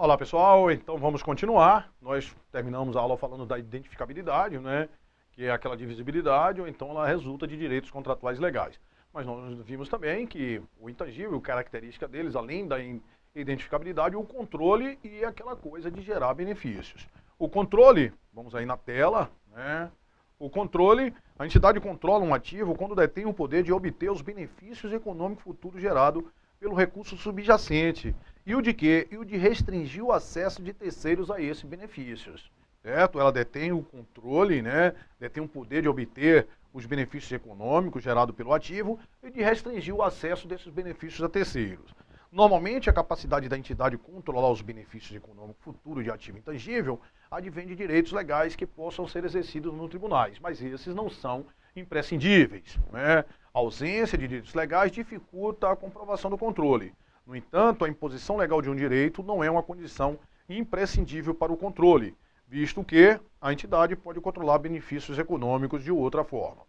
Olá pessoal, então vamos continuar. Nós terminamos a aula falando da identificabilidade, né? Que é aquela divisibilidade, ou então ela resulta de direitos contratuais legais. Mas nós vimos também que o intangível, característica deles, além da identificabilidade, o controle e aquela coisa de gerar benefícios. O controle, vamos aí na tela, né? O controle, a entidade controla um ativo quando detém o poder de obter os benefícios econômicos futuros gerados pelo recurso subjacente. E o de quê? E o de restringir o acesso de terceiros a esses benefícios. Certo? Ela detém o controle, né? Detém o poder de obter os benefícios econômicos gerados pelo ativo e de restringir o acesso desses benefícios a terceiros. Normalmente, a capacidade da entidade controlar os benefícios econômicos futuros de ativo intangível advém de direitos legais que possam ser exercidos nos tribunais, mas esses não são imprescindíveis, né? A ausência de direitos legais dificulta a comprovação do controle. No entanto, a imposição legal de um direito não é uma condição imprescindível para o controle, visto que a entidade pode controlar benefícios econômicos de outra forma.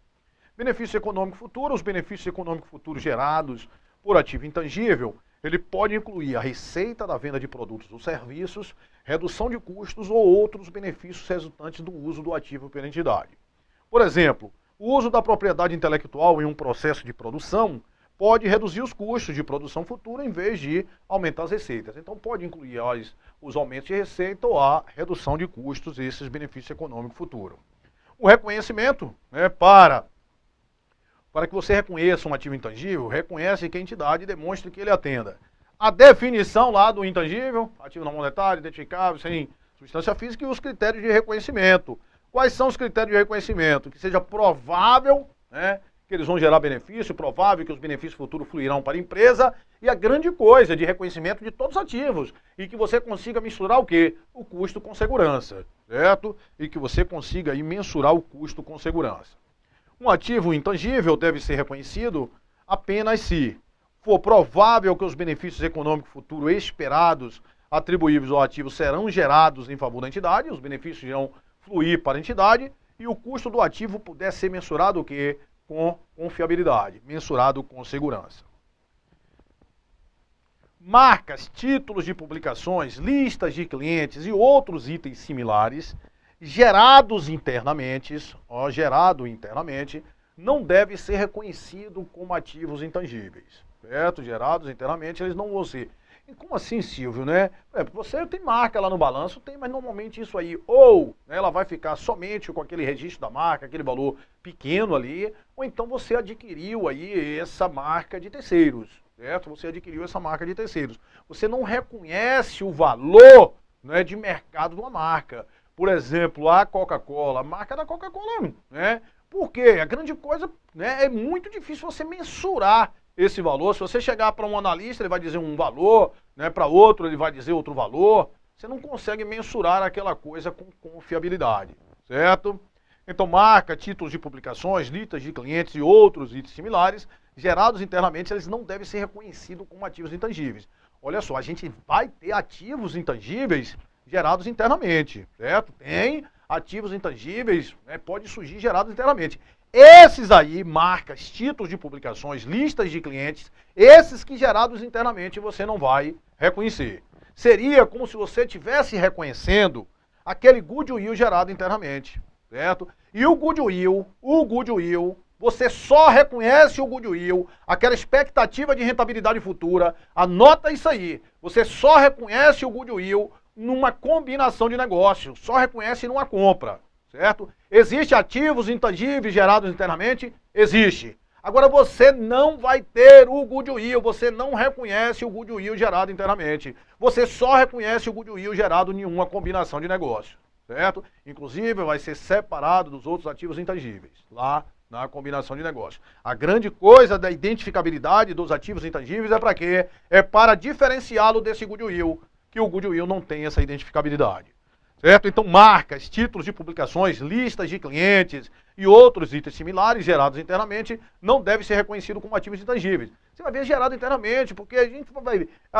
Benefício econômico futuro, os benefícios econômicos futuros gerados por ativo intangível, ele pode incluir a receita da venda de produtos ou serviços, redução de custos ou outros benefícios resultantes do uso do ativo pela entidade. Por exemplo, o uso da propriedade intelectual em um processo de produção pode reduzir os custos de produção futura em vez de aumentar as receitas. Então pode incluir os aumentos de receita ou a redução de custos, esses benefícios econômicos futuros. O reconhecimento, né, para que você reconheça um ativo intangível, reconhece que a entidade demonstre que ele atenda. A definição lá do intangível, ativo não monetário, identificável, sem substância física, e os critérios de reconhecimento. Quais são os critérios de reconhecimento? Que seja provável, né, que eles vão gerar benefício, provável que os benefícios futuros fluirão para a empresa, e a grande coisa de reconhecimento de todos os ativos, e que você consiga mensurar o quê? O custo com segurança, certo? E que você consiga aí mensurar o custo com segurança. Um ativo intangível deve ser reconhecido apenas se for provável que os benefícios econômicos futuros esperados atribuíveis ao ativo serão gerados em favor da entidade, os benefícios irão fluir para a entidade, e o custo do ativo puder ser mensurado o quê? Com confiabilidade, mensurado com segurança. Marcas, títulos de publicações, listas de clientes e outros itens similares gerados internamente, não deve ser reconhecido como ativos intangíveis, certo? Gerados internamente, eles não vão ser. E como assim, Silvio, né? Você tem marca lá no balanço, tem, mas normalmente isso aí, ou né, ela vai ficar somente com aquele registro da marca, aquele valor pequeno ali, ou então você adquiriu aí essa marca de terceiros, certo? Você adquiriu essa marca de terceiros. Você não reconhece o valor, né, de mercado de uma marca. Por exemplo, a Coca-Cola, a marca da Coca-Cola, né? Porque a grande coisa, né, é muito difícil você mensurar esse valor. Se você chegar para um analista, ele vai dizer um valor, né, para outro ele vai dizer outro valor. Você não consegue mensurar aquela coisa com confiabilidade, certo? Então, marca, títulos de publicações, listas de clientes e outros itens similares, gerados internamente, eles não devem ser reconhecidos como ativos intangíveis. Olha só, a gente vai ter ativos intangíveis gerados internamente, certo? Tem ativos intangíveis, né, pode surgir gerados internamente. Esses aí, marcas, títulos de publicações, listas de clientes, esses que gerados internamente você não vai reconhecer. Seria como se você estivesse reconhecendo aquele goodwill gerado internamente, certo? E o goodwill, você só reconhece o goodwill, aquela expectativa de rentabilidade futura, anota isso aí, você só reconhece o goodwill numa combinação de negócios, só reconhece numa compra, certo? Existem ativos intangíveis gerados internamente? Existe. Agora você não vai ter o goodwill, você não reconhece o goodwill gerado internamente. Você só reconhece o goodwill gerado em uma combinação de negócios, certo? Inclusive vai ser separado dos outros ativos intangíveis, lá na combinação de negócios. A grande coisa da identificabilidade dos ativos intangíveis é para quê? É para diferenciá-lo desse goodwill, que o goodwill não tem essa identificabilidade, certo? Então, marcas, títulos de publicações, listas de clientes e outros itens similares gerados internamente não devem ser reconhecidos como ativos intangíveis. Você vai ver gerado internamente, porque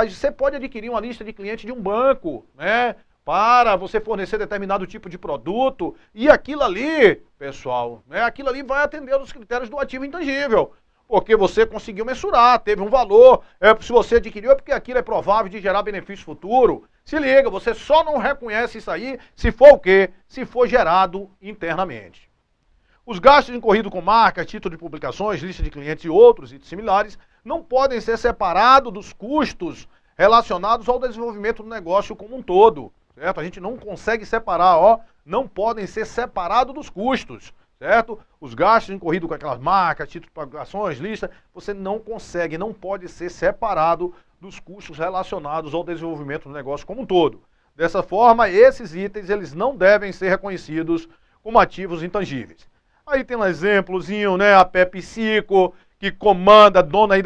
você pode adquirir uma lista de clientes de um banco, né, para você fornecer determinado tipo de produto, e aquilo ali, pessoal, né, aquilo ali vai atender aos critérios do ativo intangível. porque você conseguiu mensurar, teve um valor. Se você adquiriu, é porque aquilo é provável de gerar benefício futuro. Se liga, você só não reconhece isso aí se for o quê? Se for gerado internamente. Os gastos incorridos com marcas, título de publicações, lista de clientes e outros itens similares não podem ser separados dos custos relacionados ao desenvolvimento do negócio como um todo, certo? A gente não consegue separar, não podem ser separados dos custos, certo? Os gastos incorridos com aquelas marcas, título de publicações, lista, você não consegue, não pode ser separado dos custos relacionados ao desenvolvimento do negócio como um todo. Dessa forma, esses itens eles não devem ser reconhecidos como ativos intangíveis. Aí tem um exemplozinho, né? A PepsiCo, que comanda, dona aí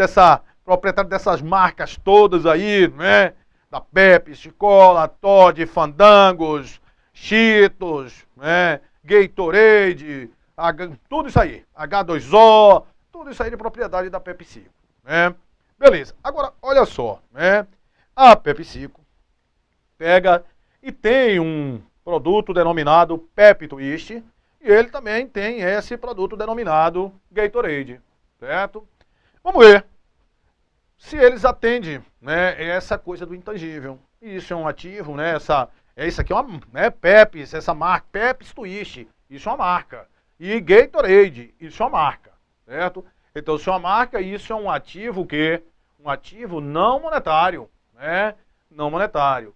proprietária dessas marcas todas aí, né? Da Pepsi, Cola, Toddy, Fandangos, Cheetos, né? Gatorade, tudo isso aí. H2O, tudo isso aí de propriedade da PepsiCo, né? Beleza. Agora, olha só, né? A PepsiCo pega e tem um produto denominado Pep Twist, e ele também tem esse produto denominado Gatorade, certo? Vamos ver se eles atendem, né, essa coisa do intangível. Isso é um ativo, né? Isso aqui é uma Pepsi, essa marca, Pepsi Twist, isso é uma marca. E Gatorade, isso é uma marca, certo? Então, se é uma marca, isso é um ativo que um ativo não monetário, né? Não monetário.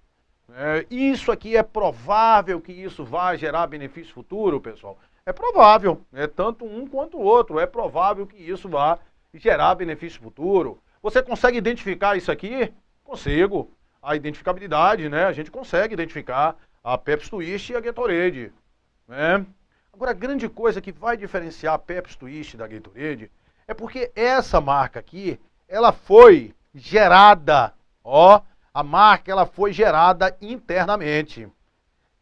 Isso aqui é provável que isso vai gerar benefício futuro, pessoal? É provável, tanto um quanto o outro. É provável que isso vá gerar benefício futuro. Você consegue identificar isso aqui? Consigo. A identificabilidade, né? A gente consegue identificar a Pepsi Twist e a Gatorade, né? Agora, a grande coisa que vai diferenciar a Pepsi Twist da Gatorade é porque essa marca aqui, ela foi gerada, a marca ela foi gerada internamente.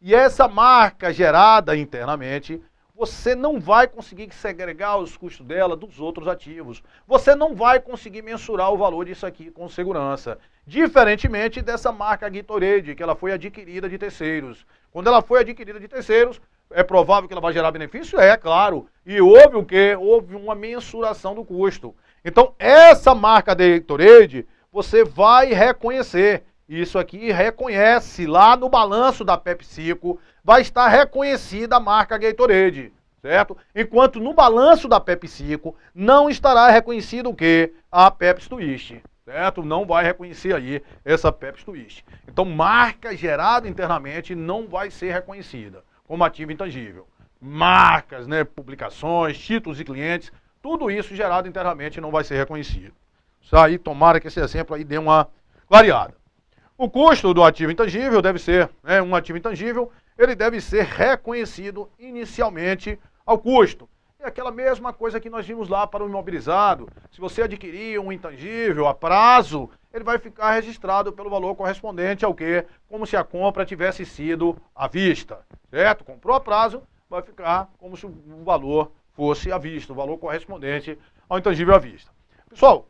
E essa marca gerada internamente, você não vai conseguir segregar os custos dela dos outros ativos. Você não vai conseguir mensurar o valor disso aqui com segurança. Diferentemente dessa marca Gatorade, que ela foi adquirida de terceiros. Quando ela foi adquirida de terceiros, é provável que ela vai gerar benefício? É, claro. E houve o quê? Houve uma mensuração do custo. Então, essa marca Gatorade, você vai reconhecer. Isso aqui reconhece lá no balanço da PepsiCo, vai estar reconhecida a marca Gatorade, certo? Enquanto no balanço da PepsiCo não estará reconhecido o quê? A Pepsi Twist, certo? Não vai reconhecer aí essa Pepsi Twist. Então, marca gerada internamente não vai ser reconhecida como ativo intangível. Marcas, né, publicações, títulos de clientes, tudo isso gerado internamente não vai ser reconhecido. Isso aí, tomara que esse exemplo aí dê uma clareada. O custo do ativo intangível deve ser, um ativo intangível, ele deve ser reconhecido inicialmente ao custo. É aquela mesma coisa que nós vimos lá para o imobilizado. Se você adquirir um intangível a prazo, ele vai ficar registrado pelo valor correspondente ao quê? Como se a compra tivesse sido à vista, certo? Comprou a prazo, vai ficar como se o valor fosse à vista, o valor correspondente ao intangível à vista. Pessoal,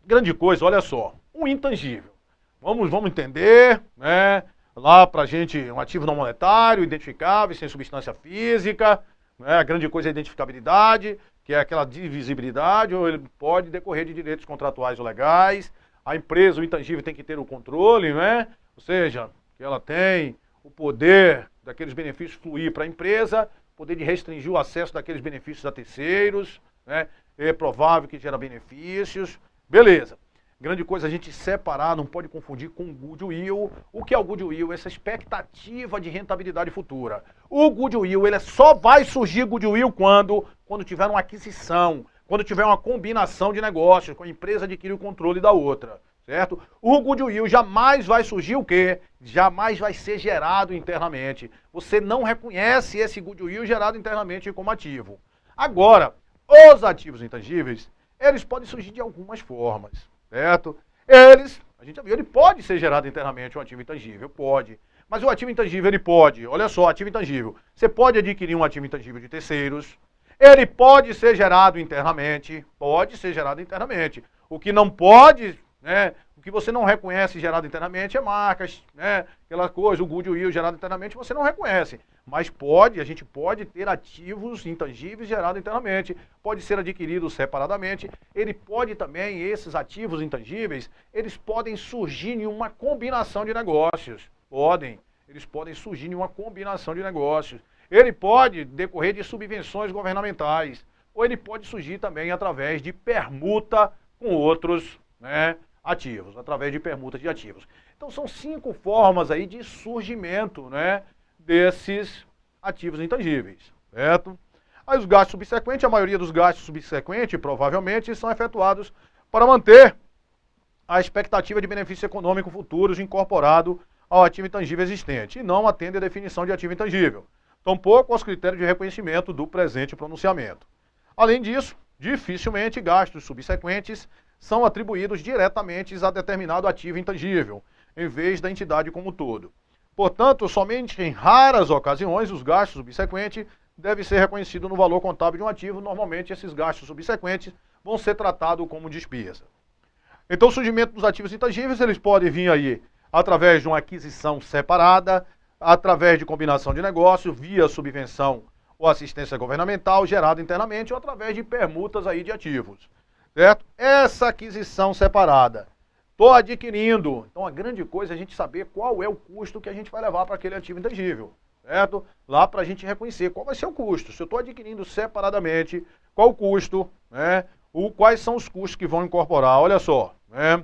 grande coisa, olha só, um intangível. Vamos entender, né? Lá pra gente, um ativo não monetário, identificável, sem substância física, né? A grande coisa é a identificabilidade, que é aquela divisibilidade, ou ele pode decorrer de direitos contratuais ou legais. A empresa, o intangível, tem que ter o controle, né? Ou seja, que ela tem o poder daqueles benefícios fluir para a empresa, poder de restringir o acesso daqueles benefícios a terceiros, né? É provável que gera benefícios, beleza. Grande coisa a gente separar, não pode confundir com goodwill. O que é o goodwill? Essa expectativa de rentabilidade futura. O goodwill, ele só vai surgir goodwill quando tiver uma aquisição, quando tiver uma combinação de negócios, com a empresa adquire o controle da outra, certo? O goodwill jamais vai surgir o quê? Jamais vai ser gerado internamente. Você não reconhece esse goodwill gerado internamente como ativo. Agora, os ativos intangíveis, eles podem surgir de algumas formas. Certo? A gente já viu, ele pode ser gerado internamente um ativo intangível, pode. Mas o ativo intangível, ele pode, olha só, ativo intangível. Você pode adquirir um ativo intangível de terceiros, ele pode ser gerado internamente, pode ser gerado internamente. O que não pode, né, O que você não reconhece gerado internamente é marcas, né? Aquela coisa, o goodwill gerado internamente você não reconhece. Mas a gente pode ter ativos intangíveis gerados internamente, pode ser adquirido separadamente. Ele pode também, esses ativos intangíveis, eles podem surgir em uma combinação de negócios. Eles podem surgir em uma combinação de negócios. Ele pode decorrer de subvenções governamentais, ou ele pode surgir também através de permuta com outros, né, ativos, através de permuta de ativos. Então são 5 formas aí de surgimento, né, desses ativos intangíveis, certo? Aí os gastos subsequentes, a maioria dos gastos subsequentes provavelmente são efetuados para manter a expectativa de benefício econômico futuros incorporado ao ativo intangível existente e não atende à definição de ativo intangível, tampouco aos critérios de reconhecimento do presente pronunciamento. Além disso, dificilmente gastos subsequentes são atribuídos diretamente a determinado ativo intangível, em vez da entidade como um todo. Portanto, somente em raras ocasiões os gastos subsequentes devem ser reconhecidos no valor contábil de um ativo. Normalmente esses gastos subsequentes vão ser tratados como despesa. Então o surgimento dos ativos intangíveis, eles podem vir aí através de uma aquisição separada, através de combinação de negócio, via subvenção ou assistência governamental gerada internamente, ou através de permutas aí de ativos, certo? Essa aquisição separada, estou adquirindo, então a grande coisa é a gente saber qual é o custo que a gente vai levar para aquele ativo intangível, certo? Lá para a gente reconhecer qual vai ser o custo. Se eu estou adquirindo separadamente, qual o custo, né? Quais são os custos que vão incorporar, olha só, né?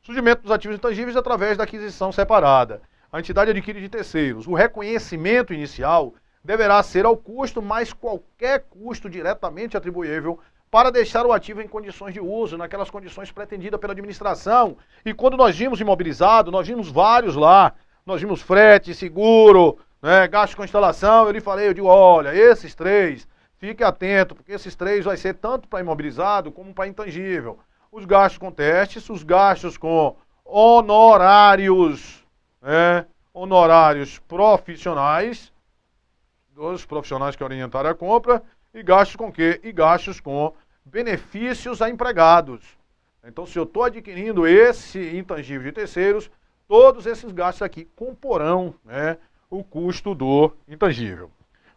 Surgimento dos ativos intangíveis através da aquisição separada. A entidade adquire de terceiros. O reconhecimento inicial deverá ser ao custo mais qualquer custo diretamente atribuível para deixar o ativo em condições de uso, naquelas condições pretendidas pela administração. E quando nós vimos imobilizado, nós vimos vários lá. Nós vimos frete, seguro, né, gasto com instalação. Eu lhe falei, eu digo, olha, esses 3, fique atento, porque esses 3 vai ser tanto para imobilizado como para intangível. Os gastos com testes, os gastos com honorários, né, honorários profissionais, dos profissionais que orientaram a compra, e gastos com quê? E gastos com benefícios a empregados. Então, se eu estou adquirindo esse intangível de terceiros, todos esses gastos aqui comporão, né, o custo do intangível.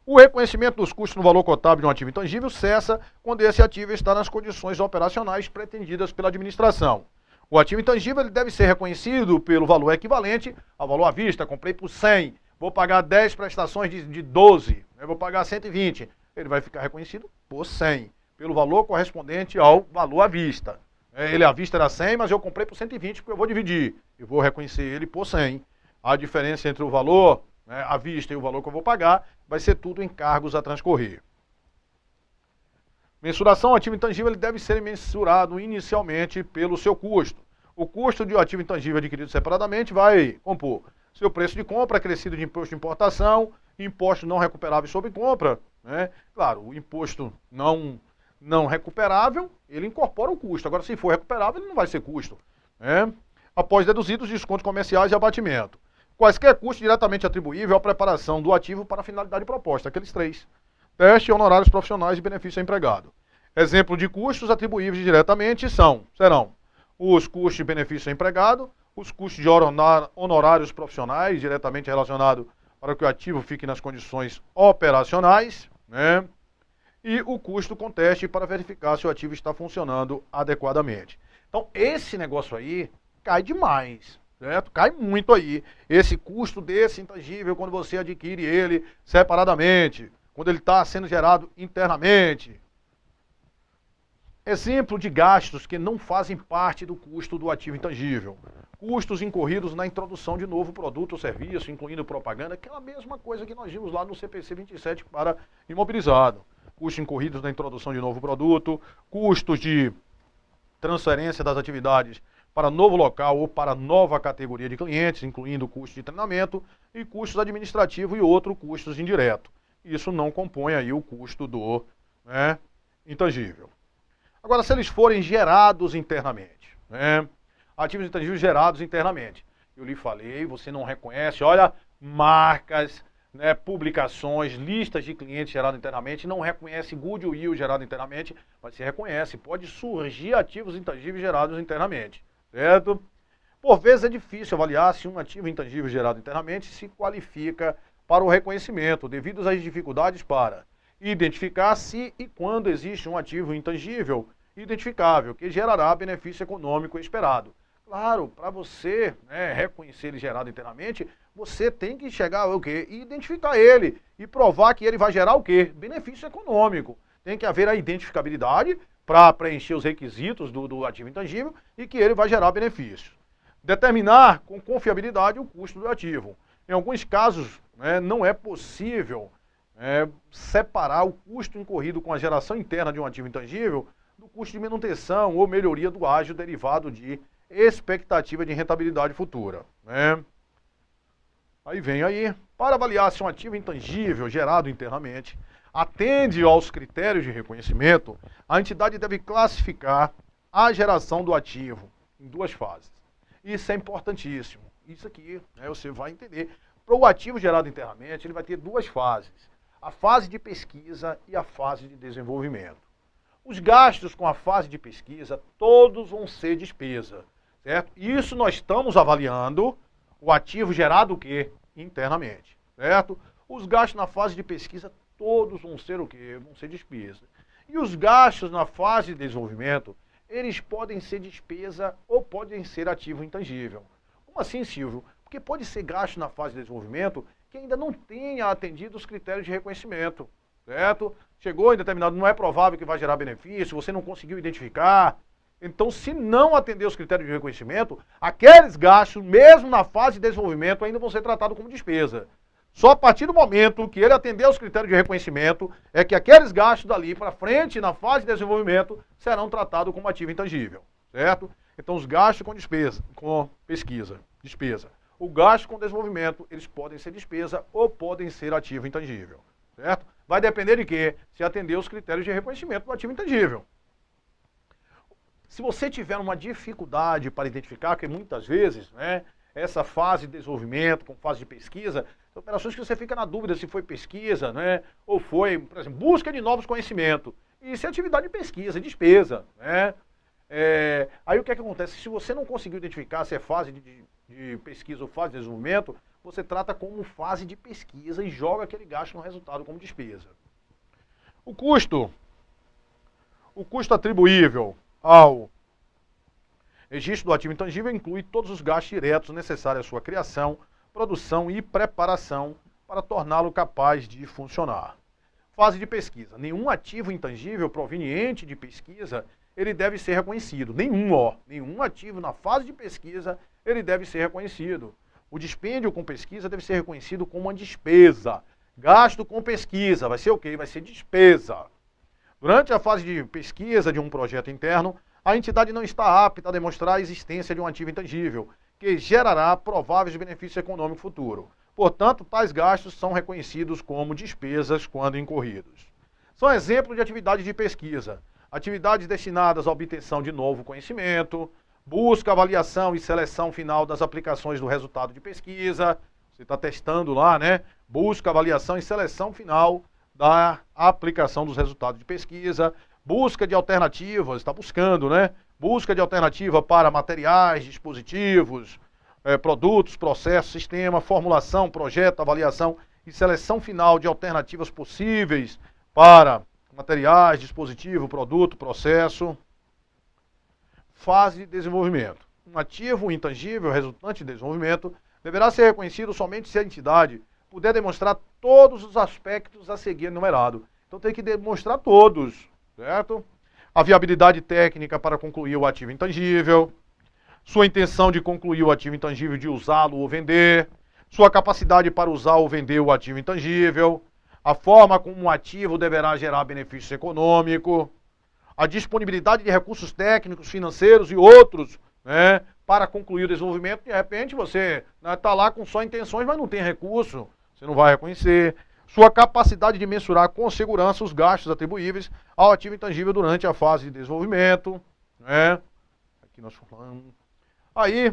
O reconhecimento dos custos no valor contábil de um ativo intangível cessa quando esse ativo está nas condições operacionais pretendidas pela administração. O ativo intangível ele deve ser reconhecido pelo valor equivalente ao valor à vista. Comprei por 100, vou pagar 10 prestações de 12, eu vou pagar 120. Ele vai ficar reconhecido por 100, pelo valor correspondente ao valor à vista. Ele à vista era 100, mas eu comprei por 120 porque eu vou dividir. Eu vou reconhecer ele por 100. A diferença entre o valor, né, à vista e o valor que eu vou pagar vai ser tudo encargos a transcorrer. Mensuração. O ativo intangível ele deve ser mensurado inicialmente pelo seu custo. O custo de um ativo intangível adquirido separadamente vai compor seu preço de compra, acrescido de imposto de importação, imposto não recuperável sobre compra, né? Claro, o imposto não recuperável, ele incorpora o custo. Agora, se for recuperável, ele não vai ser custo, né? Após deduzidos descontos comerciais e abatimento. Quaisquer custos diretamente atribuíveis à preparação do ativo para a finalidade proposta, aqueles 3. Teste, honorários profissionais e benefício ao empregado. Exemplo de custos atribuíveis diretamente serão os custos de benefício ao empregado, os custos de honorários profissionais diretamente relacionados para que o ativo fique nas condições operacionais, né? E o custo com teste para verificar se o ativo está funcionando adequadamente. Então, esse negócio aí cai demais, certo? Cai muito aí. Esse custo desse intangível, quando você adquire ele separadamente, quando ele está sendo gerado internamente. Exemplo de gastos que não fazem parte do custo do ativo intangível. Custos incorridos na introdução de novo produto ou serviço, incluindo propaganda, aquela mesma coisa que nós vimos lá no CPC 27 para imobilizado. Custos incorridos na introdução de novo produto, custos de transferência das atividades para novo local ou para nova categoria de clientes, incluindo custos de treinamento e custos administrativos e outros custos indiretos. Isso não compõe aí o custo do, né, intangível. Agora, se eles forem gerados internamente, né, ativos intangíveis gerados internamente, eu lhe falei, você não reconhece, olha, marcas, né, publicações, listas de clientes gerados internamente, não reconhece goodwill gerado internamente, mas se reconhece, pode surgir ativos intangíveis gerados internamente, certo? Por vezes é difícil avaliar se um ativo intangível gerado internamente se qualifica para o reconhecimento, devido às dificuldades para identificar se e quando existe um ativo intangível identificável, que gerará benefício econômico esperado. Claro, para você, né, reconhecer ele gerado internamente, você tem que chegar ao quê? E identificar ele e provar que ele vai gerar o quê? Benefício econômico. Tem que haver a identificabilidade para preencher os requisitos do ativo intangível e que ele vai gerar benefícios. Determinar com confiabilidade o custo do ativo. Em alguns casos, né, não é possível separar o custo incorrido com a geração interna de um ativo intangível do custo de manutenção ou melhoria do ágio derivado de expectativa de rentabilidade futura, né? Aí vem aí, para avaliar se um ativo intangível gerado internamente atende aos critérios de reconhecimento, a entidade deve classificar a geração do ativo em duas fases. Isso é importantíssimo. Isso aqui, né, você vai entender. Para o ativo gerado internamente, ele vai ter duas fases. A fase de pesquisa e a fase de desenvolvimento. Os gastos com a fase de pesquisa, todos vão ser despesa, certo? Isso nós estamos avaliando o ativo gerado o quê? Internamente, certo? Os gastos na fase de pesquisa, todos vão ser o quê? Vão ser despesa. E os gastos na fase de desenvolvimento, eles podem ser despesa ou podem ser ativo intangível. Como assim, Silvio? Porque pode ser gasto na fase de desenvolvimento que ainda não tenha atendido os critérios de reconhecimento, certo? Chegou em determinado, não é provável que vai gerar benefício, você não conseguiu identificar. Então, se não atender os critérios de reconhecimento, aqueles gastos, mesmo na fase de desenvolvimento, ainda vão ser tratados como despesa. Só a partir do momento que ele atender os critérios de reconhecimento, é que aqueles gastos dali para frente, na fase de desenvolvimento, serão tratados como ativo intangível, certo? Então, os gastos com despesa, com pesquisa, despesa. O gasto com desenvolvimento, eles podem ser despesa ou podem ser ativo intangível, certo? Vai depender de quê? Se atender os critérios de reconhecimento do ativo intangível. Se você tiver uma dificuldade para identificar, que muitas vezes, né, essa fase de desenvolvimento com fase de pesquisa, são operações que você fica na dúvida se foi pesquisa, né, ou foi, por exemplo, busca de novos conhecimentos. Isso é atividade de pesquisa, despesa, né? Aí o que é que acontece? Se você não conseguiu identificar se é fase de pesquisa ou fase de desenvolvimento, você trata como fase de pesquisa e joga aquele gasto no resultado como despesa. O custo atribuível ao registro do ativo intangível inclui todos os gastos diretos necessários à sua criação, produção e preparação para torná-lo capaz de funcionar. Fase de pesquisa. Nenhum ativo intangível proveniente de pesquisa ele deve ser reconhecido. Nenhum ativo na fase de pesquisa ele deve ser reconhecido. O dispêndio com pesquisa deve ser reconhecido como uma despesa. Gasto com pesquisa vai ser o quê? Vai ser despesa. Durante a fase de pesquisa de um projeto interno, a entidade não está apta a demonstrar a existência de um ativo intangível, que gerará prováveis benefícios econômicos futuros. Portanto, tais gastos são reconhecidos como despesas quando incorridos. São exemplos de atividades de pesquisa. Atividades destinadas à obtenção de novo conhecimento, busca, avaliação e seleção final das aplicações do resultado de pesquisa. Você está testando lá, né? Busca, avaliação e seleção final da aplicação dos resultados de pesquisa. Busca de alternativas, está buscando, né? Busca de alternativa para materiais, dispositivos, produtos, processos, sistema, formulação, projeto, avaliação e seleção final de alternativas possíveis para materiais, dispositivo, produto, processo. Fase de desenvolvimento. Um ativo intangível resultante de desenvolvimento deverá ser reconhecido somente se a entidade puder demonstrar todos os aspectos a seguir enumerado. Então tem que demonstrar todos, certo? A viabilidade técnica para concluir o ativo intangível, sua intenção de concluir o ativo intangível, de usá-lo ou vender, sua capacidade para usar ou vender o ativo intangível, a forma como o ativo deverá gerar benefício econômico, a disponibilidade de recursos técnicos, financeiros e outros, né, para concluir o desenvolvimento. De repente você está lá com só intenções, mas não tem recurso, você não vai reconhecer. Sua capacidade de mensurar com segurança os gastos atribuíveis ao ativo intangível durante a fase de desenvolvimento, né? Aqui nós falamos. Aí,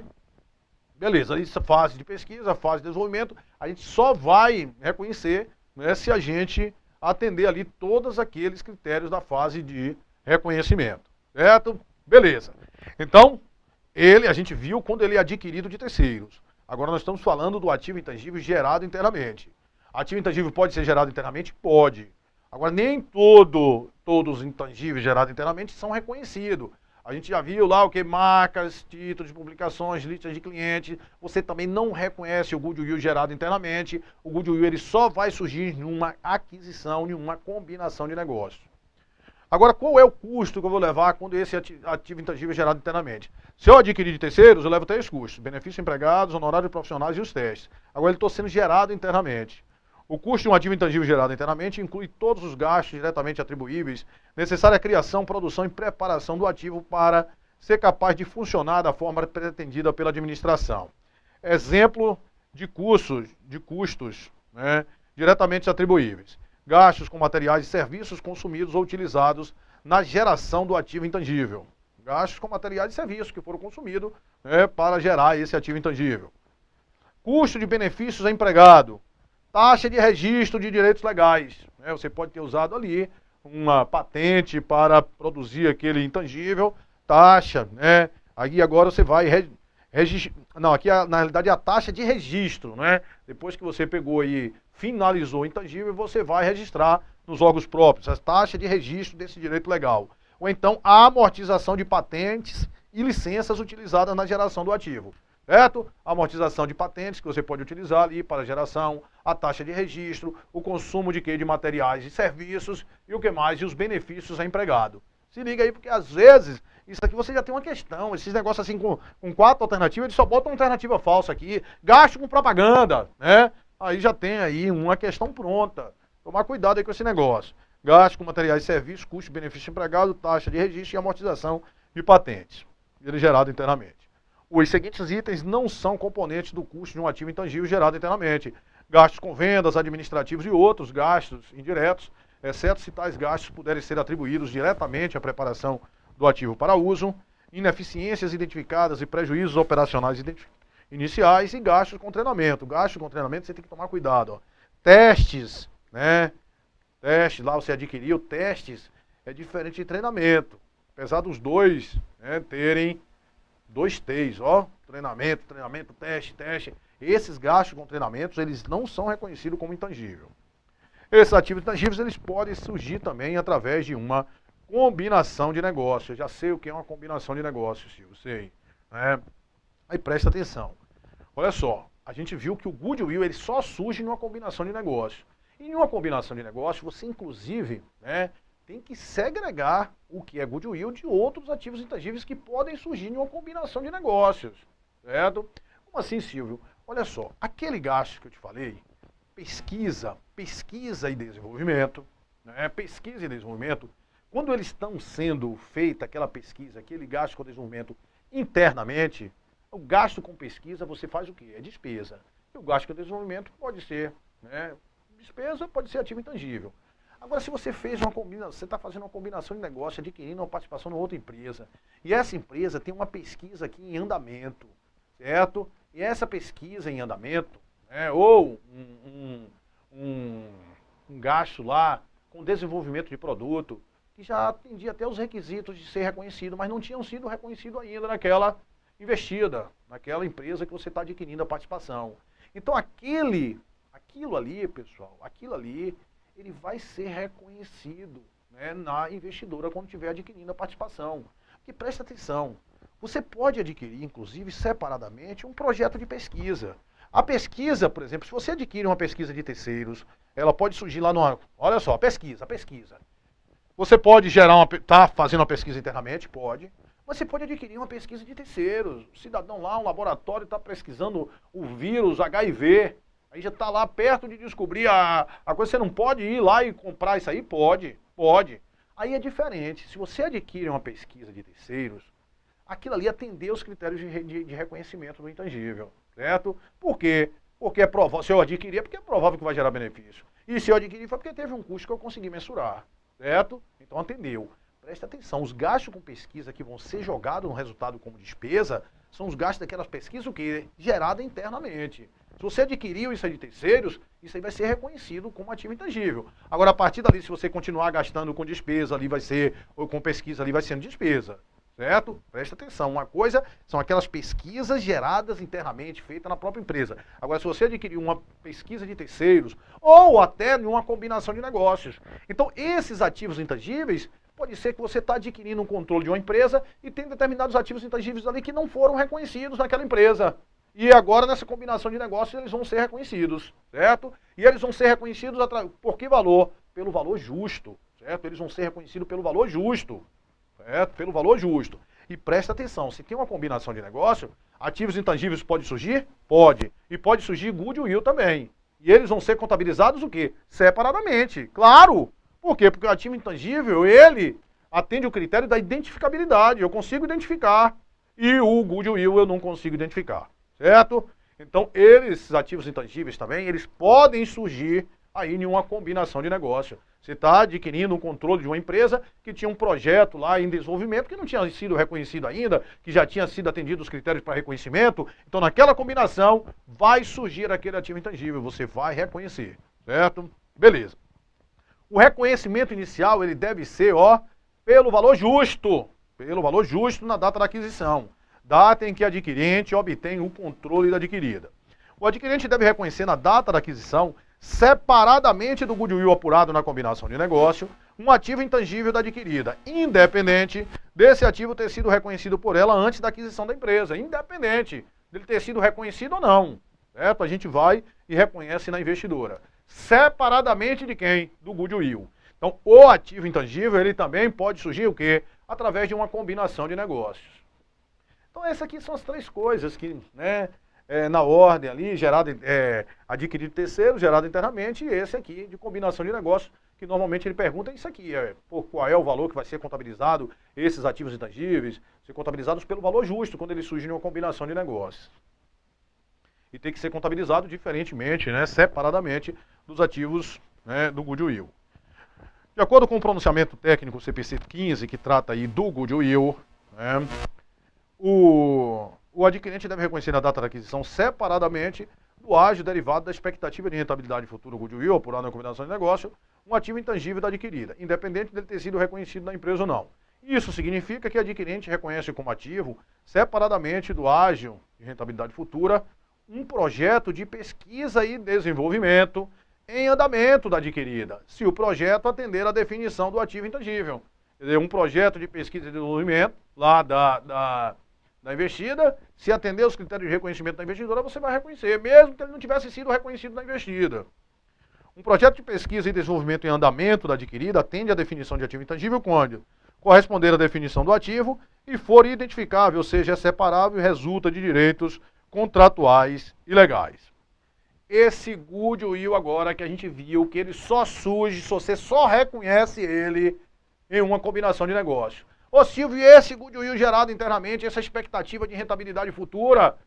beleza, essa fase de pesquisa, fase de desenvolvimento, a gente só vai reconhecer, né, se a gente atender ali todos aqueles critérios da fase de reconhecimento, certo? Beleza. Então, a gente viu quando ele é adquirido de terceiros. Agora nós estamos falando do ativo intangível gerado internamente. Ativo intangível pode ser gerado internamente? Pode. Agora, nem todos os intangíveis gerados internamente são reconhecidos. A gente já viu lá o que? Marcas, títulos de publicações, listas de clientes. Você também não reconhece o goodwill gerado internamente. O goodwill ele só vai surgir em uma aquisição, em uma combinação de negócios. Agora, qual é o custo que eu vou levar quando esse ativo intangível é gerado internamente? Se eu adquirir de terceiros, eu levo 3 custos: benefício empregados, honorário de profissionais e os testes. Agora, ele está sendo gerado internamente. O custo de um ativo intangível gerado internamente inclui todos os gastos diretamente atribuíveis necessários à criação, produção e preparação do ativo para ser capaz de funcionar da forma pretendida pela administração. Exemplo de custos, né, diretamente atribuíveis: gastos com materiais e serviços consumidos ou utilizados na geração do ativo intangível. Gastos com materiais e serviços que foram consumidos, né, para gerar esse ativo intangível. Custo de benefícios a empregado. Taxa de registro de direitos legais. Né? Você pode ter usado ali uma patente para produzir aquele intangível. Taxa, né? Aí agora você vai registrar. Não, aqui na realidade é a taxa de registro, né? Depois que você pegou e finalizou o intangível, você vai registrar nos órgãos próprios a taxa de registro desse direito legal. Ou então a amortização de patentes e licenças utilizadas na geração do ativo. Certo? A amortização de patentes que você pode utilizar ali para geração, a taxa de registro, o consumo de quê? De materiais e serviços e o que mais? E os benefícios a empregado. Se liga aí, porque às vezes isso aqui você já tem uma questão. Esses negócios assim com 4 alternativas, eles só botam uma alternativa falsa aqui. Gasto com propaganda, né? Aí já tem aí uma questão pronta. Tomar cuidado aí com esse negócio. Gasto com materiais e serviços, custo, benefício empregado, taxa de registro e amortização de patentes. Ele gerado internamente. Os seguintes itens não são componentes do custo de um ativo intangível gerado internamente: gastos com vendas, administrativos e outros gastos indiretos, exceto se tais gastos puderem ser atribuídos diretamente à preparação do ativo para uso, ineficiências identificadas e prejuízos operacionais iniciais e gastos com treinamento. Gastos com treinamento você tem que tomar cuidado. Ó. Testes, né? Testes, lá você adquiriu, testes é diferente de treinamento. Apesar dos dois, né, terem 2 T's, ó, treinamento, teste. Esses gastos com treinamentos, eles não são reconhecidos como intangível. Esses ativos intangíveis, eles podem surgir também através de uma combinação de negócios. Eu já sei o que é uma combinação de negócios, Silvio, sei. Né? Aí presta atenção. Olha só, a gente viu que o goodwill, ele só surge numa combinação de negócios. E em uma combinação de negócios, você inclusive, né, tem que segregar o que é goodwill de outros ativos intangíveis que podem surgir em uma combinação de negócios, certo? Como assim, Silvio? Olha só, aquele gasto que eu te falei, pesquisa e desenvolvimento, né? Pesquisa e desenvolvimento, quando eles estão sendo feita aquela pesquisa, aquele gasto com desenvolvimento internamente, o gasto com pesquisa você faz o quê? É despesa. E o gasto com desenvolvimento pode ser, né, despesa, pode ser ativo intangível. Agora, se você fez uma combinação, você está fazendo uma combinação de negócio, adquirindo uma participação em outra empresa, e essa empresa tem uma pesquisa aqui em andamento, certo? E essa pesquisa em andamento, né, ou um gasto lá com desenvolvimento de produto, que já atendia até os requisitos de ser reconhecido, mas não tinham sido reconhecidos ainda naquela investida, naquela empresa que você está adquirindo a participação. Então, aquilo ali, pessoal, ele vai ser reconhecido, né, na investidora quando estiver adquirindo a participação. Porque presta atenção, você pode adquirir, inclusive, separadamente, um projeto de pesquisa. A pesquisa, por exemplo, se você adquire uma pesquisa de terceiros, ela pode surgir lá numa... Olha só, pesquisa. Você pode tá fazendo uma pesquisa internamente? Pode. Mas você pode adquirir uma pesquisa de terceiros. O cidadão lá, um laboratório, está pesquisando o vírus HIV. Aí já está lá perto de descobrir a coisa. Você não pode ir lá e comprar isso aí? Pode. Aí é diferente. Se você adquire uma pesquisa de terceiros, aquilo ali atendeu os critérios de reconhecimento do intangível. Certo? Por quê? Porque é provável. Se eu adquirir, é porque é provável que vai gerar benefício. E se eu adquirir, foi porque teve um custo que eu consegui mensurar. Certo? Então atendeu. Presta atenção, os gastos com pesquisa que vão ser jogados no resultado como despesa são os gastos daquelas pesquisas o quê? Geradas internamente. Se você adquiriu isso aí de terceiros, isso aí vai ser reconhecido como ativo intangível. Agora, a partir dali, se você continuar gastando com despesa, ali vai ser, ou com pesquisa, ali vai sendo despesa. certo? Presta atenção, uma coisa são aquelas pesquisas geradas internamente, feitas na própria empresa. Agora, se você adquirir uma pesquisa de terceiros, ou até uma combinação de negócios, então esses ativos intangíveis, pode ser que você está adquirindo um controle de uma empresa e tem determinados ativos intangíveis ali que não foram reconhecidos naquela empresa. E agora, nessa combinação de negócios, eles vão ser reconhecidos, certo? E eles vão ser reconhecidos por que valor? Pelo valor justo, certo? Eles vão ser reconhecidos pelo valor justo. Certo? Pelo valor justo. E presta atenção, se tem uma combinação de negócio, ativos intangíveis pode surgir? Pode. E pode surgir goodwill também. E eles vão ser contabilizados o quê? Separadamente. Claro! Por quê? Porque o ativo intangível, ele atende o critério da identificabilidade. Eu consigo identificar. E o goodwill eu não consigo identificar. Certo? Então, esses ativos intangíveis também, eles podem surgir aí em uma combinação de negócio. Você está adquirindo um controle de uma empresa que tinha um projeto lá em desenvolvimento que não tinha sido reconhecido ainda, que já tinha sido atendido os critérios para reconhecimento. Então, naquela combinação, vai surgir aquele ativo intangível, você vai reconhecer, certo? Beleza. O reconhecimento inicial, ele deve ser, pelo valor justo na data da aquisição, data em que o adquirente obtém o controle da adquirida. O adquirente deve reconhecer na data da aquisição, separadamente do goodwill apurado na combinação de negócio, um ativo intangível da adquirida, independente desse ativo ter sido reconhecido por ela antes da aquisição da empresa, independente dele ter sido reconhecido ou não, certo? A gente vai e reconhece na investidora, separadamente de quem? Do goodwill. Então, o ativo intangível, ele também pode surgir o quê? Através de uma combinação de negócios. Então, essas aqui são as três coisas que, na ordem ali, adquirido terceiro, gerado internamente, e esse aqui de combinação de negócios, que normalmente ele pergunta isso aqui, qual é o valor que vai ser contabilizado, esses ativos intangíveis, ser contabilizados pelo valor justo, quando eles surgem em uma combinação de negócios. E tem que ser contabilizado diferentemente, separadamente dos ativos do goodwill. De acordo com o pronunciamento técnico CPC 15, que trata aí do goodwill, o adquirente deve reconhecer na data da aquisição separadamente do ágio derivado da expectativa de rentabilidade futura goodwill apurado na combinação de negócio, um ativo intangível da adquirida, independente dele ter sido reconhecido na empresa ou não. Isso significa que o adquirente reconhece como ativo, separadamente do ágio de rentabilidade futura, um projeto de pesquisa e desenvolvimento em andamento da adquirida, se o projeto atender à definição do ativo intangível. Quer dizer, um projeto de pesquisa e desenvolvimento lá da investida, se atender aos critérios de reconhecimento da investidora, você vai reconhecer, mesmo que ele não tivesse sido reconhecido na investida. Um projeto de pesquisa e desenvolvimento em andamento da adquirida atende à definição de ativo intangível quando corresponder à definição do ativo e for identificável, ou seja, é separável e resulta de direitos contratuais e legais. Esse goodwill agora que a gente viu, que ele só surge, se você só reconhece ele em uma combinação de negócio. Ô Silvio, esse goodwill gerado internamente, essa expectativa de rentabilidade futura,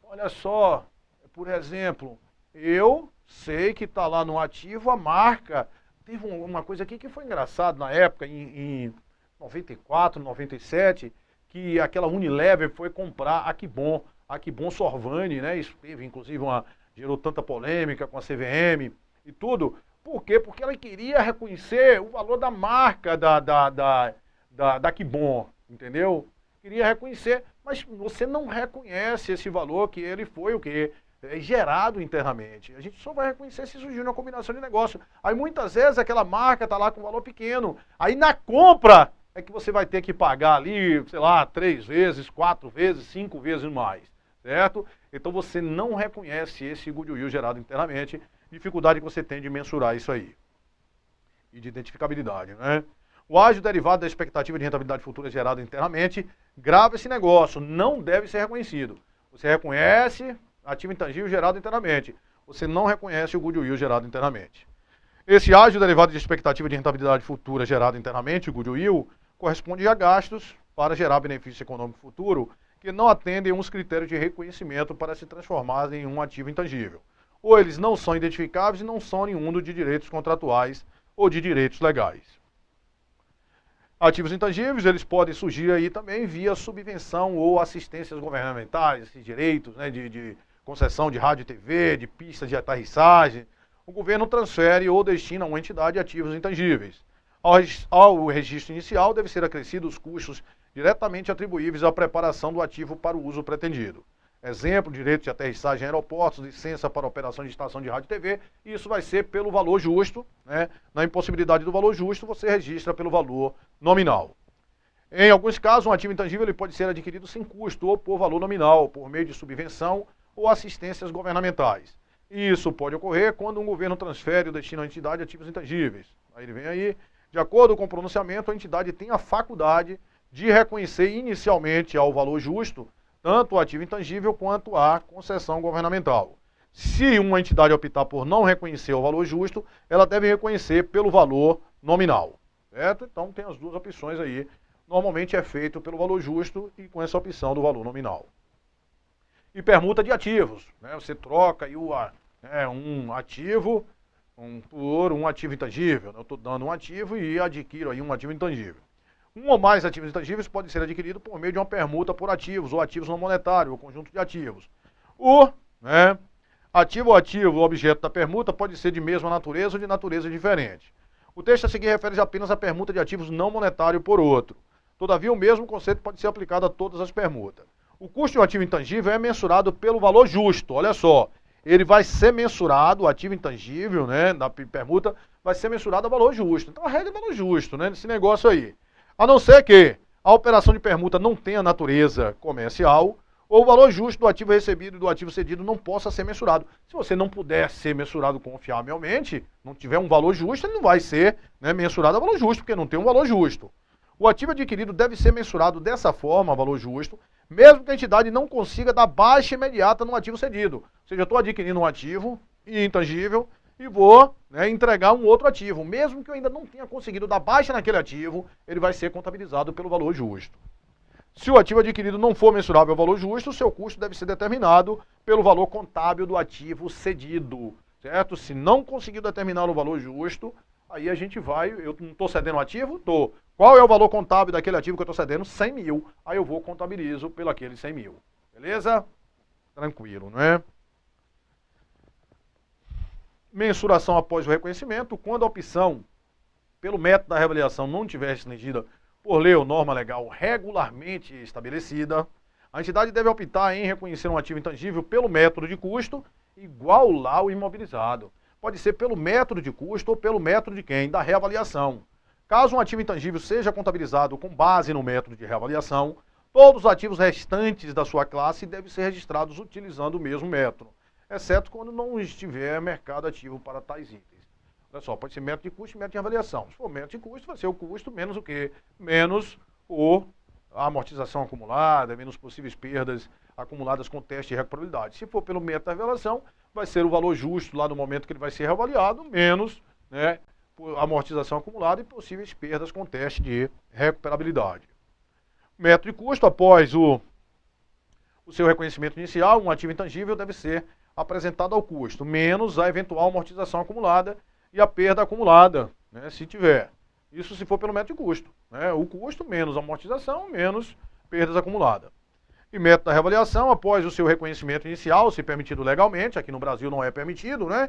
Olha só, por exemplo, eu sei que está lá no ativo a marca. Teve uma coisa aqui que foi engraçado na época, em 94, 97, que aquela Unilever foi comprar a Kibon Sorvani, Isso teve inclusive gerou tanta polêmica com a CVM e tudo. Por quê? Porque ela queria reconhecer o valor da marca da Kibon, entendeu? Queria reconhecer, mas você não reconhece esse valor que ele foi o quê? Gerado internamente. A gente só vai reconhecer se surgiu uma combinação de negócio. Aí muitas vezes aquela marca está lá com valor pequeno. Aí na compra é que você vai ter que pagar ali, sei lá, 3 vezes, 4 vezes, 5 vezes mais, certo? Então você não reconhece esse goodwill gerado internamente, dificuldade que você tem de mensurar isso aí. E de identificabilidade, O ágio derivado da expectativa de rentabilidade futura gerado internamente grava esse negócio, não deve ser reconhecido. Você reconhece ativo intangível gerado internamente. Você não reconhece o goodwill gerado internamente. Esse ágio derivado de expectativa de rentabilidade futura gerado internamente, o goodwill, corresponde a gastos para gerar benefício econômico futuro que não atendem uns critérios de reconhecimento para se transformar em um ativo intangível. Ou eles não são identificáveis e não são oriundos de direitos contratuais ou de direitos legais. Ativos intangíveis, eles podem surgir aí também via subvenção ou assistências governamentais, esses direitos de concessão de rádio e TV, de pistas de aterrissagem. O governo transfere ou destina a uma entidade ativos intangíveis. Ao registro inicial, deve ser acrescido os custos diretamente atribuíveis à preparação do ativo para o uso pretendido. Exemplo, direito de aterrissagem em aeroportos, licença para operação de estação de rádio e TV, e isso vai ser pelo valor justo, né? Na impossibilidade do valor justo, você registra pelo valor nominal. Em alguns casos, um ativo intangível ele pode ser adquirido sem custo ou por valor nominal, por meio de subvenção ou assistências governamentais. Isso pode ocorrer quando um governo transfere ou destina à entidade ativos intangíveis. Aí ele vem aí, de acordo com o pronunciamento, a entidade tem a faculdade de reconhecer inicialmente ao valor justo tanto o ativo intangível quanto a concessão governamental. Se uma entidade optar por não reconhecer o valor justo, ela deve reconhecer pelo valor nominal, certo? Então tem as duas opções aí. Normalmente é feito pelo valor justo e com essa opção do valor nominal. E permuta de ativos, né? Você troca aí um ativo por um ativo intangível. Eu estou dando um ativo e adquiro aí um ativo intangível. Um ou mais ativos intangíveis pode ser adquirido por meio de uma permuta por ativos ou ativos não monetários, ou conjunto de ativos. O ativo ou ativo, o objeto da permuta, pode ser de mesma natureza ou de natureza diferente. O texto a seguir refere-se apenas à permuta de ativos não monetários por outro. Todavia, o mesmo conceito pode ser aplicado a todas as permutas. O custo de um ativo intangível é mensurado pelo valor justo. Olha só, ele vai ser mensurado, o ativo intangível, né, da permuta, vai ser mensurado a valor justo. Então, a regra é valor justo, né, nesse negócio aí. A não ser que a operação de permuta não tenha natureza comercial, ou o valor justo do ativo recebido e do ativo cedido não possa ser mensurado. Se você não puder ser mensurado confiavelmente, não tiver um valor justo, ele não vai ser, né, mensurado a valor justo, porque não tem um valor justo. O ativo adquirido deve ser mensurado dessa forma, a valor justo, mesmo que a entidade não consiga dar baixa imediata no ativo cedido. Ou seja, eu estou adquirindo um ativo intangível e vou, né, entregar um outro ativo. Mesmo que eu ainda não tenha conseguido dar baixa naquele ativo, ele vai ser contabilizado pelo valor justo. Se o ativo adquirido não for mensurável ao valor justo, o seu custo deve ser determinado pelo valor contábil do ativo cedido, certo? Se não conseguir determinar o valor justo, aí a gente vai, eu não estou cedendo o ativo? Estou. Qual é o valor contábil daquele ativo que eu estou cedendo? 100 mil. Aí eu vou contabilizo pelo aquele 100 mil. Beleza? Tranquilo, não é? Mensuração após o reconhecimento. Quando a opção pelo método da reavaliação não tiver restringida por lei ou norma legal regularmente estabelecida, a entidade deve optar em reconhecer um ativo intangível pelo método de custo igual lá ao imobilizado. Pode ser pelo método de custo ou pelo método de quem? Da reavaliação. Caso um ativo intangível seja contabilizado com base no método de reavaliação, todos os ativos restantes da sua classe devem ser registrados utilizando o mesmo método, exceto quando não estiver mercado ativo para tais itens. Olha só, pode ser método de custo e método de avaliação. Se for método de custo, vai ser o custo menos o quê? Menos a amortização acumulada, menos possíveis perdas acumuladas com teste de recuperabilidade. Se for pelo método da avaliação, vai ser o valor justo lá no momento que ele vai ser reavaliado, menos, né, amortização acumulada e possíveis perdas com teste de recuperabilidade. Método de custo, após o seu reconhecimento inicial, um ativo intangível deve ser apresentado ao custo, menos a eventual amortização acumulada e a perda acumulada, né, se tiver. Isso se for pelo método de custo, né, o custo menos a amortização, menos perdas acumuladas. E método da reavaliação, após o seu reconhecimento inicial, se permitido legalmente, aqui no Brasil não é permitido, né?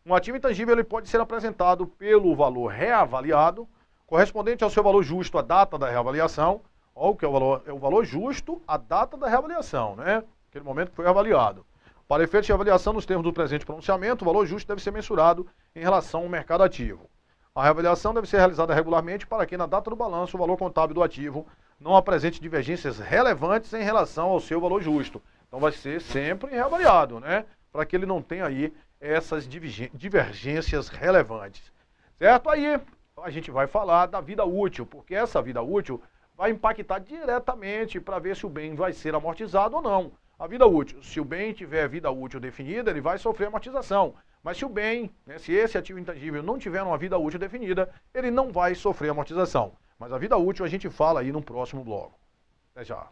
Um ativo intangível ele pode ser apresentado pelo valor reavaliado, correspondente ao seu valor justo à data da reavaliação, ou que é o valor justo à data da reavaliação, né? Aquele momento que foi avaliado. Para efeito de avaliação nos termos do presente pronunciamento, o valor justo deve ser mensurado em relação ao mercado ativo. A reavaliação deve ser realizada regularmente para que, na data do balanço, o valor contábil do ativo não apresente divergências relevantes em relação ao seu valor justo. Então vai ser sempre reavaliado, né? Para que ele não tenha aí essas divergências relevantes. Certo? Aí a gente vai falar da vida útil, porque essa vida útil vai impactar diretamente para ver se o bem vai ser amortizado ou não. A vida útil, se o bem tiver vida útil definida, ele vai sofrer amortização. Mas se o bem, né, se esse ativo intangível não tiver uma vida útil definida, ele não vai sofrer amortização. Mas a vida útil a gente fala aí no próximo bloco. Até já.